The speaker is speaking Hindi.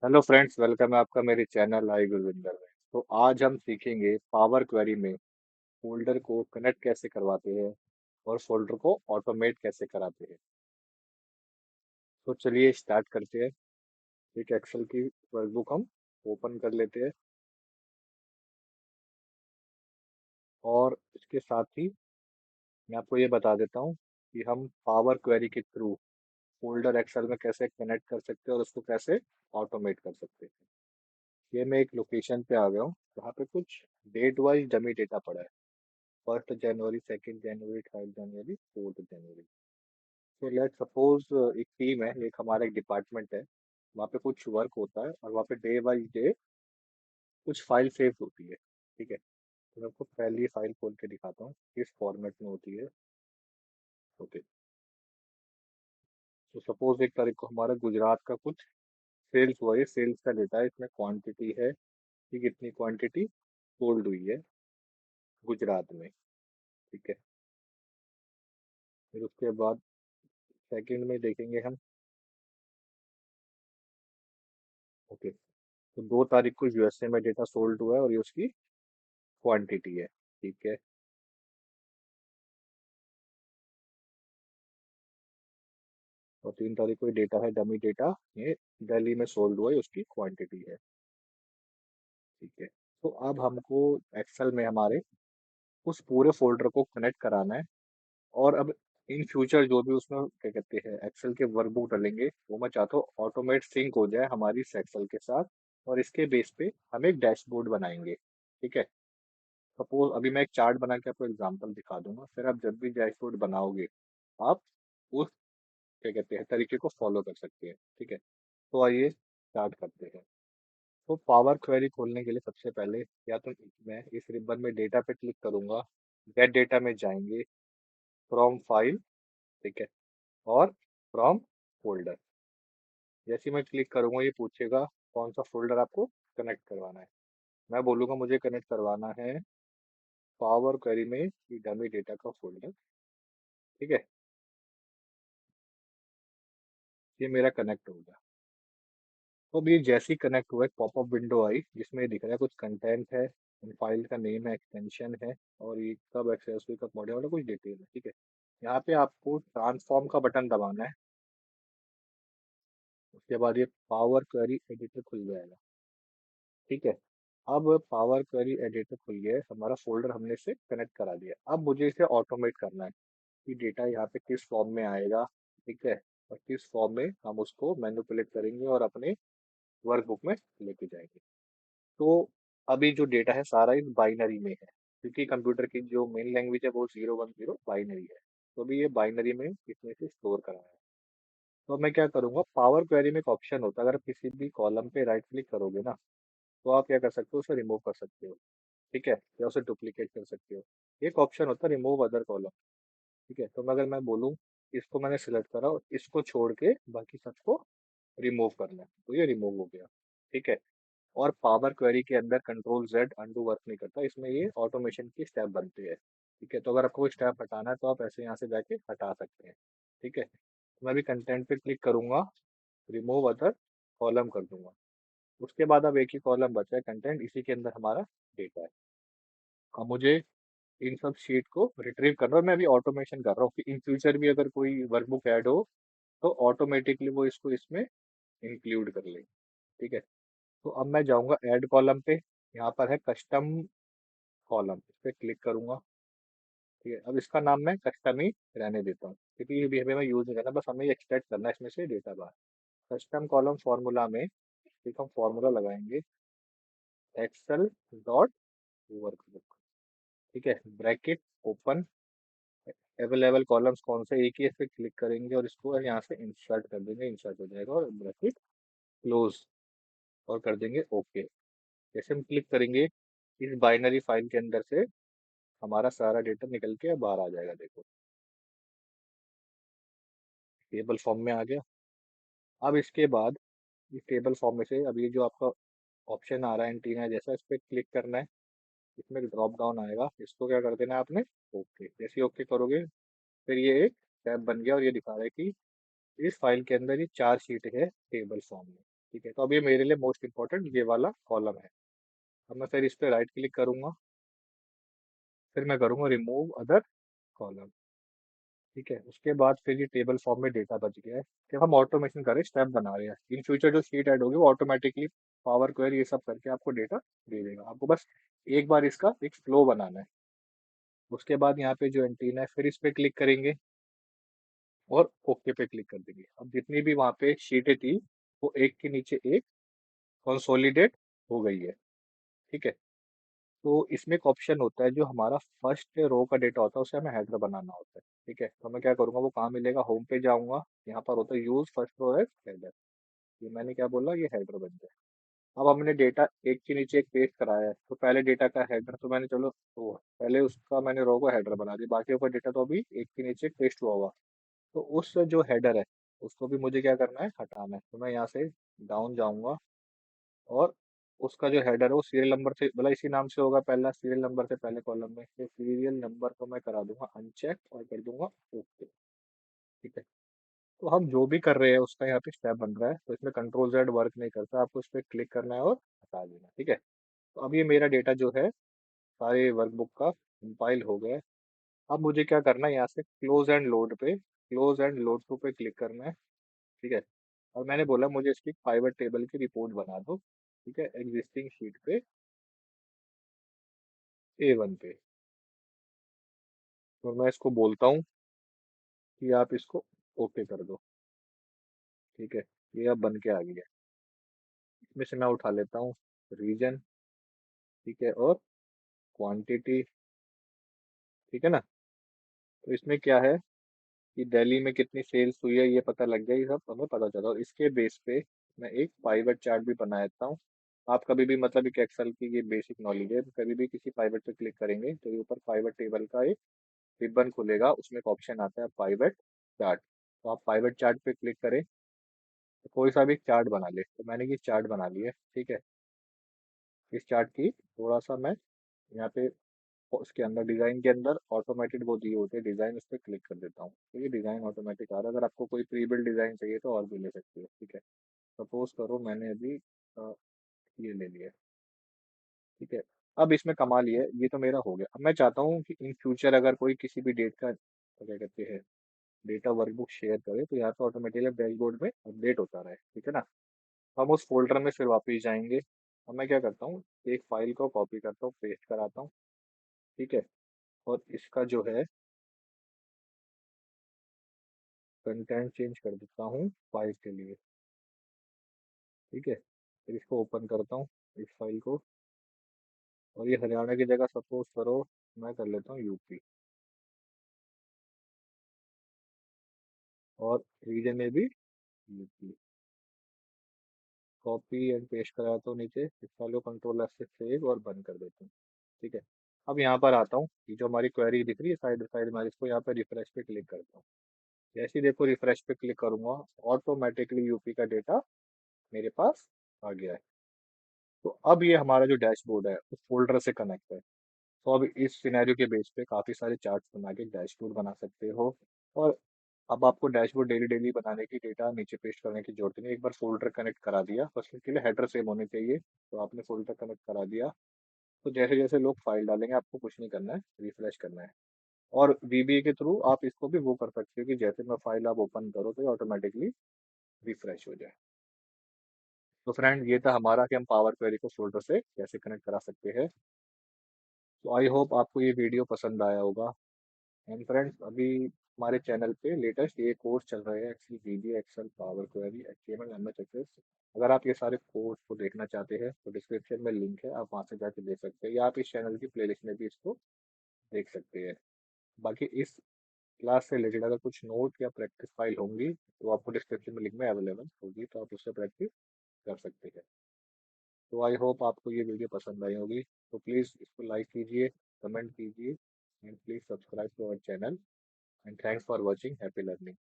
हेलो फ्रेंड्स, वेलकम है आपका मेरे चैनल आई गुरविंदर में। तो आज हम सीखेंगे पावर क्वेरी में फोल्डर को कनेक्ट कैसे करवाते हैं और फोल्डर को ऑटोमेट कैसे कराते हैं। तो चलिए स्टार्ट करते हैं। एक एक्सेल की वर्कबुक हम ओपन कर लेते हैं और इसके साथ ही मैं आपको ये बता देता हूँ कि हम पावर क्वेरी के थ्रू फोल्डर एक्सेल में कैसे कनेक्ट कर सकते हैं और उसको कैसे ऑटोमेट कर सकते हैं। ये मैं एक लोकेशन पे आ गया हूँ जहाँ पे कुछ डेट वाइज डमी डेटा पड़ा है। 1 जनवरी, 2 जनवरी, 3 जनवरी, 4 जनवरी। तो लेट सपोज एक टीम है, एक हमारा एक डिपार्टमेंट है। वहाँ पे कुछ वर्क होता है और वहाँ पे डे बाई डे कुछ फाइल सेव होती है। ठीक है, तो मैं आपको पहली फाइल खोल के दिखाता हूँ किस फॉर्मेट में होती है। ओके, तो सपोज एक तारीख को हमारा गुजरात का कुछ सेल्स हुआ है। सेल्स का डेटा है, इसमें क्वांटिटी है कि कितनी क्वांटिटी सोल्ड हुई है गुजरात में। ठीक है, फिर उसके बाद सेकंड में देखेंगे हम। ओके, तो 2 तारीख को यूएसए में डेटा सोल्ड हुआ है और ये उसकी क्वांटिटी है। ठीक है, और 3 तारीख को ये डेटा है, डमी डेटा। ये दिल्ली में सोल्ड हुआ है, उसकी क्वांटिटी है। ठीक है, तो अब हमको एक्सेल में हमारे उस पूरे फोल्डर को कनेक्ट कराना है। और अब इन फ्यूचर जो भी उसमें क्या कहते हैं एक्सेल के वर्कबुक डालेंगे, वो मैं चाहता हूँ ऑटोमेट सिंक हो जाए हमारी इस एक्सेल के साथ। और इसके बेस पे हम एक डैशबोर्ड बनाएंगे। ठीक है, सपोज अभी मैं एक चार्ट बना के आपको एग्जांपल दिखा दूंगा, फिर आप जब भी डैशबोर्ड बनाओगे आप उस क्या कहते हैं तरीके को फॉलो कर सकते हैं। ठीक है, तो आइए स्टार्ट करते हैं। तो पावर क्वेरी खोलने के लिए सबसे पहले या तो मैं इस रिबन में डेटा पे क्लिक करूंगा, गेट डेटा में जाएंगे, फ्रॉम फाइल। ठीक है, और फ्रॉम फोल्डर। जैसे ही मैं क्लिक करूंगा ये पूछेगा कौन सा फोल्डर आपको कनेक्ट करवाना है। मैं बोलूंगा मुझे कनेक्ट करवाना है पावर क्वेरी में ये डमी डेटा का फोल्डर। ठीक है, ये मेरा कनेक्ट हो गया। तो अभी जैसे ही कनेक्ट हुआ एक पॉपअप विंडो आई जिसमें ये दिख रहा है कुछ कंटेंट है, फाइल का नेम है, एक्सटेंशन है, और ये कब एक्सेस हुई, कब मॉड्यूल वाला कुछ डिटेल है। ठीक है, यहाँ पे आपको ट्रांसफॉर्म का बटन दबाना है। उसके बाद ये पावर क्वेरी एडिटर खुल जाएगा। ठीक है, अब पावर क्वेरी एडिटर खुल गया है, हमारा फोल्डर हमने इसे कनेक्ट करा दिया। अब मुझे इसे ऑटोमेट करना है कि डेटा यहाँ पे किस फॉर्म में आएगा। ठीक है, और किस फॉर्म में हम उसको मैनिपुलेट करेंगे और अपने वर्कबुक में लेके जाएंगे। तो अभी जो डेटा है सारा इस बाइनरी में है, क्योंकि कंप्यूटर की जो मेन लैंग्वेज है वो 010 बाइनरी है। तो अभी ये बाइनरी में इसमें से स्टोर करा है। तो अब मैं क्या करूंगा, पावर क्वेरी में एक ऑप्शन होता है, अगर आप किसी भी कॉलम पे राइट क्लिक करोगे ना, तो आप क्या कर सकते हो, उसे रिमूव कर सकते हो। ठीक है, या उसे डुप्लीकेट कर सकते हो। एक ऑप्शन होता है रिमूव अदर कॉलम। ठीक है, तो अगर मैं बोलूँ इसको मैंने सिलेक्ट करा और इसको छोड़ के बाकी सबको रिमूव करना है, तो ये रिमूव हो गया। ठीक है, और पावर क्वेरी के अंदर कंट्रोल जेड अंडू वर्क नहीं करता, इसमें ये ऑटोमेशन की स्टेप बनती है। ठीक है, तो अगर आपको कोई स्टेप हटाना है तो आप ऐसे यहाँ से जाके हटा सकते हैं। ठीक है, तो मैं भी कंटेंट पे क्लिक करूंगा, रिमूव अदर कॉलम कर दूंगा। उसके बाद अब एक ही कॉलम बचा है कंटेंट, इसी के अंदर हमारा डेटा है। अब मुझे इन सब शीट को रिट्रीव करना है, और मैं अभी ऑटोमेशन कर रहा हूँ कि इन फ्यूचर भी अगर कोई वर्कबुक ऐड हो तो ऑटोमेटिकली वो इसको इसमें इंक्लूड कर ले। ठीक है, तो अब मैं जाऊंगा ऐड कॉलम पे, यहाँ पर है कस्टम कॉलम, इस पे क्लिक करूंगा। ठीक है, अब इसका नाम मैं कस्टम ही रहने देता हूँ क्योंकि ये भी हमें यूज नहीं करना, बस हमें एक्सट्रैक्ट करना है इसमें से डेटा बार। कस्टम कॉलम फॉर्मूला में एक हम फॉर्मूला लगाएंगे, एक्सेल डॉट वर्कबुक। ठीक है, ब्रैकेट ओपन, अवेलेबल कॉलम्स कौन से, एक ही, इस पे क्लिक करेंगे और इसको यहाँ से इंसर्ट कर देंगे, इंसर्ट हो जाएगा, और ब्रैकेट क्लोज, और कर देंगे ओके। जैसे हम क्लिक करेंगे इस बाइनरी फाइल के अंदर से हमारा सारा डेटा निकल के बाहर आ जाएगा। देखो, टेबल फॉर्म में आ गया। अब इसके बाद इस टेबल फॉर्म में से अब ये जो आपका ऑप्शन आ रहा है एंटीना जैसा, इस पे क्लिक करना है। इसमें ड्रॉप डाउन आएगा, इसको क्या कर देना है आपने, ओके। जैसे ओके करोगे फिर ये एक टैब बन गया और ये दिखा रहा है कि इस फाइल के अंदर ये 4 शीट है टेबल फॉर्म में। ठीक है, तो अब ये मेरे लिए मोस्ट इंपॉर्टेंट ये वाला कॉलम है। अब मैं फिर इस पे राइट क्लिक करूंगा, फिर मैं करूंगा रिमूव अदर कॉलम। ठीक है, उसके बाद फिर ये टेबल फॉर्म में डेटा बच गया है। जब हम ऑटोमेशन करें, स्टेप बना रहे हैं, इन फ्यूचर जो शीट ऐड होगी वो ऑटोमेटिकली पावर क्वेरी ये सब करके आपको डेटा दे देगा। आपको बस एक बार इसका एक फ्लो बनाना है। उसके बाद यहाँ पे जो एंटीना है, फिर इस पे क्लिक करेंगे और ओके पे क्लिक कर देंगे। अब जितनी भी वहाँ पे शीटें थी वो एक के नीचे एक कंसोलिडेट हो गई है। ठीक है, तो इसमें एक ऑप्शन होता है, जो हमारा फर्स्ट रो का डेटा होता है उसे हमें हेडर बनाना होता है। ठीक है, तो मैं क्या करूंगा, वो कहाँ मिलेगा, होम पे जाऊंगा, यहाँ पर होता है use first row as header. ये मैंने क्या बोला, ये हेडर बन गया। अब हमने डेटा एक के नीचे एक पेस्ट कराया है, तो पहले डेटा का हेडर तो मैंने, चलो तो पहले उसका मैंने रो को हेडर बना दिया, बाकी का डेटा तो अभी एक के नीचे एक पेस्ट हुआ हुआ। तो उस जो हेडर है उसको भी मुझे क्या करना है, हटाना है। तो मैं यहाँ से डाउन जाऊंगा और उसका जो हेडर है वो सीरियल नंबर से, मतलब इसी नाम से होगा, पहला सीरियल नंबर से पहले कॉलम में, फिर सीरियल नंबर को मैं करा दूंगा अनचेक और कर दूंगा ओके। ठीक है, तो हम जो भी कर रहे हैं उसका यहाँ पे स्टेप बन रहा है, तो इसमें कंट्रोल जेड वर्क नहीं करता, आपको इस पर क्लिक करना है और हटा देना। ठीक है, तो अब ये मेरा डेटा जो है सारे वर्कबुक का कंपाइल हो गया है। अब मुझे क्या करना है, यहाँ से क्लोज एंड लोड पे, क्लोज एंड लोड टू पे क्लिक करना है। ठीक है, और मैंने बोला मुझे इसकी पाइवट टेबल की रिपोर्ट बना दो। ठीक है, एग्जिस्टिंग शीट पे A1 पे, तो मैं इसको बोलता हूँ कि आप इसको ओके कर दो। ठीक है, ये अब बन के आ गया। इसमें से मैं उठा लेता हूँ रीजन। ठीक है, और क्वांटिटी। ठीक है ना, तो इसमें क्या है कि दिल्ली में कितनी सेल्स हुई है ये पता लग गया, ये सब हमें पता चला। और इसके बेस पे मैं एक पाइवट चार्ट भी बना देता हूँ। आप कभी भी, मतलब एक एक्सेल की ये बेसिक नॉलेज है, कभी भी किसी पाइवट पे क्लिक करेंगे तो ये ऊपर पाइवट टेबल का एक रिबन खुलेगा, उसमें एक ऑप्शन आता है पाइवट चार्ट। तो आप पाइवट चार्ट पे क्लिक करें, तो कोई सा भी चार्ट बना ले। तो मैंने ये चार्ट बना लिया है। ठीक है, इस चार्ट की थोड़ा सा मैं यहाँ पे उसके अंदर, डिजाइन के अंदर ऑटोमेटेड वो दिए होते हैं डिजाइन, उस पर क्लिक कर देता हूँ तो ये डिजाइन ऑटोमेटिक आ रहा है। अगर आपको कोई प्री बिल्ड डिजाइन चाहिए तो और भी ले सकते हो। ठीक है, सपोज करो मैंने अभी ये ले लिया। ठीक है, अब इसमें कमाल ये है, ये तो मेरा हो गया। अब मैं चाहता हूँ कि इन फ्यूचर अगर कोई किसी भी डेट का, तो क्या कहते हैं, डेटा वर्कबुक शेयर करे, तो यहाँ पे ऑटोमेटिकली डैशबोर्ड में अपडेट होता रहे। ठीक है ना, हम उस फोल्डर में फिर वापस जाएंगे। अब मैं क्या करता हूँ, एक फाइल को कॉपी करता हूँ, पेस्ट कराता हूँ। ठीक है, और इसका जो है कंटेंट चेंज कर देता हूँ फाइल के लिए। ठीक है, फिर इसको ओपन करता हूँ इस फाइल को, और ये हरियाणा की जगह सपोज करो मैं कर लेता हूँ यूपी, और रीजन में भी यूपी। कॉपी एंड पेस्ट कराता हूँ नीचे, इस फाइल को कंट्रोल एफ से सेव और बंद कर देता हूँ। ठीक है, अब यहाँ पर आता हूँ, ये जो हमारी क्वेरी दिख रही है साइड साइड में, इसको यहाँ पे रिफ्रेश पे क्लिक करता हूँ। जैसे ही देखो रिफ्रेश पे क्लिक करूंगा, ऑटोमेटिकली यूपी का डेटा मेरे पास आ गया है। तो अब ये हमारा जो डैशबोर्ड है उस फोल्डर से कनेक्ट है। तो अब इस सिनेरियो के बेस पे काफ़ी सारे चार्ट्स बना के डैशबोर्ड बना सकते हो। और अब आपको डैशबोर्ड डेली डेली बनाने की, डेटा नीचे पेस्ट करने की जरूरत नहीं, एक बार फोल्डर कनेक्ट करा दिया, बस इसके लिए हेडर सेम होने चाहिए। तो आपने फोल्डर कनेक्ट करा दिया, तो जैसे जैसे लोग फाइल डालेंगे आपको कुछ नहीं करना है, रिफ्रेश करना है। और VBA के थ्रू आप इसको भी वो कर सकते हो कि जैसे मैं फाइल आप ओपन करो तो ये ऑटोमेटिकली रिफ्रेश हो जाए। तो फ्रेंड ये था हमारा कि हम पावर क्वेरी को फोल्डर से कैसे कनेक्ट करा सकते हैं। तो आई होप आपको ये वीडियो पसंद आया होगा। एंड फ्रेंड्स, अभी हमारे चैनल पे लेटेस्ट ये कोर्स चल रहे हैं, Excel, VBA, Excel, power query, HTML, MS access. अगर आप ये सारे कोर्स को देखना चाहते हैं तो डिस्क्रिप्शन में लिंक है, आप वहाँ से जाके देख सकते हैं, या आप इस चैनल की प्लेलिस्ट में भी इसको देख सकते हैं। बाकी इस क्लास से रिलेटेड अगर कुछ नोट या प्रैक्टिस फाइल होंगी तो आपको डिस्क्रिप्शन में लिंक में अवेलेबल होगी, तो आप उससे प्रैक्टिस कर सकते हैं। तो आई होप आपको ये वीडियो पसंद आई होगी, तो प्लीज़ इसको लाइक कीजिए, कमेंट कीजिए, and please subscribe to our channel. And thanks for watching, happy learning.